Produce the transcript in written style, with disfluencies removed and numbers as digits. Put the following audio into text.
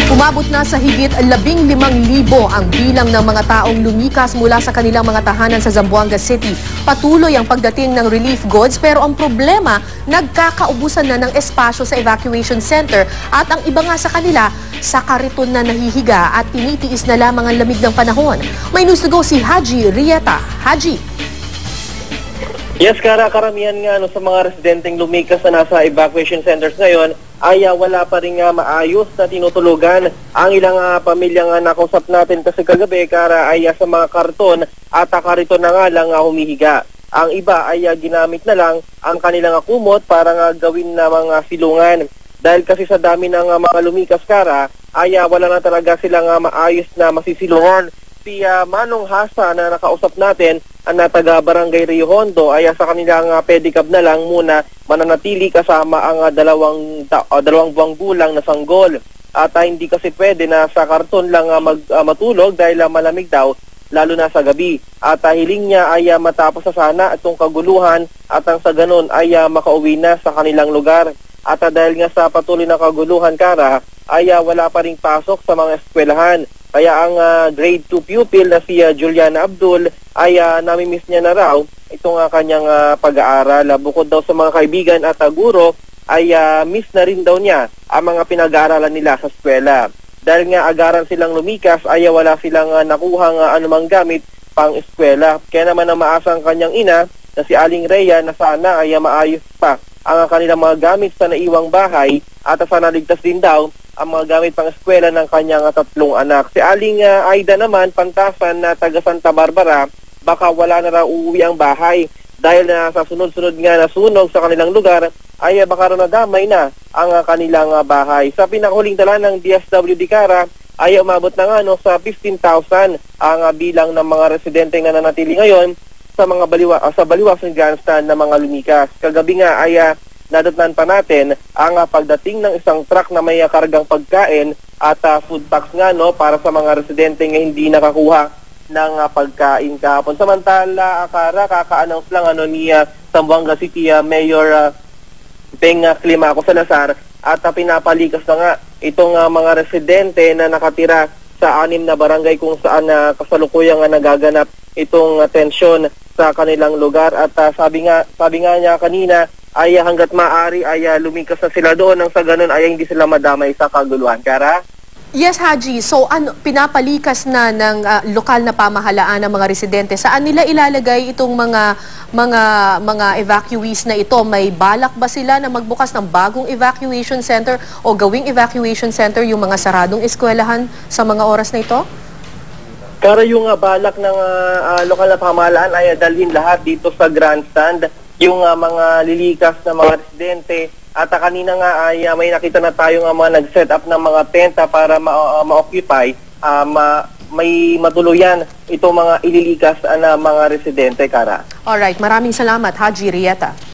Umabot na sa higit 15,000 ang bilang ng mga taong lumikas mula sa kanilang mga tahanan sa Zamboanga City. Patuloy ang pagdating ng relief goods pero ang problema, nagkakaubusan na ng espasyo sa evacuation center at ang iba nga sa kanila sa kariton na nahihiga at tinitiis na lamang ang lamig ng panahon. May news to go si Haji Rieta. Haji. Yes, karamihan nga sa mga residenteng lumikas na nasa evacuation centers ngayon ay wala pa rin maayos na tinutulugan. Ang ilang pamilyang nakausap natin kasi kagabi ay sa mga karton at kariton na nga lang humihiga. Ang iba ay ginamit na lang ang kanilang kumot para gawin na mga silungan. Dahil kasi sa dami ng mga lumikas ay wala na talaga silang maayos na masisilungan. Si Manong Hasa na nakausap natin na taga Barangay Rio Hondo ay sa kanilang pedicab na lang muna mananatili kasama ang dalawang buwang gulang na sanggol. At hindi kasi pwede na sa karton lang matulog dahil malamig daw lalo na sa gabi. At hiling niya ay matapos na sana itong kaguluhan at ang sa ganun ay makauwi na sa kanilang lugar. At dahil nga sa patuloy na kaguluhan ay wala pa ring pasok sa mga eskwelahan. Kaya ang grade 2 pupil na si Juliana Abdul ay namimiss niya na raw itong kanyang pag-aaral. Bukod daw sa mga kaibigan at guro ay miss na rin daw niya ang mga pinag-aaralan nila sa eskwela. Dahil nga agaran silang lumikas ay wala silang nakuhang anumang gamit pang eskwela. Kaya naman ang maasang kanyang ina na si Aling Rhea na sana ay maayos pa ang kanilang mga gamit sa naiwang bahay at sana ligtas din daw ang mga gamit pang eskwela ng kanyang 3 anak. Si Aling Aida naman, Pantasan na taga Santa Barbara, baka wala na raw uuwi ang bahay dahil na sa sunod-sunod nga na sunog sa kanilang lugar ay baka raw nadamay na ang kanilang bahay. Sa pinakahuling tala ng DSWD ay umabot na nga sa 15,000 ang bilang ng mga residente nga nanatili ngayon sa mga baliwasang grandstand na mga lumikas. Kagabi nga ay nadatnan pa natin ang pagdating ng isang truck na may kargang pagkain at food packs nga para sa mga residente nga hindi nakakuha ng pagkain kahapon. Samantala, kaka-announce lang ni Zamboanga City Mayor Peng Climaco Salazar at pinapalikas na nga itong mga residente na nakatira sa 6 na barangay kung saan kasalukuyang nagaganap itong tensyon sa kanilang lugar. At sabi nga niya kanina ay hanggat maaari ay lumikas na sila doon nang sa ganun ay hindi sila madamay sa kaguluhan. Kara? Yes, Haji. So, pinapalikas na ng lokal na pamahalaan ng mga residente. Saan nila ilalagay itong mga evacuees na ito? May balak ba sila na magbukas ng bagong evacuation center o gawing evacuation center yung mga saradong eskwelahan sa mga oras na ito? Kara, yung balak ng lokal na pamahalaan ay dalhin lahat dito sa grandstand yung mga lilikas na mga residente. At kanina nga ay may nakita na tayo mga nag-set up ng mga tenta para ma-occupy, may matuluyan itong mga ililikas na mga residente, Kara. Alright, maraming salamat, Haji Rieta.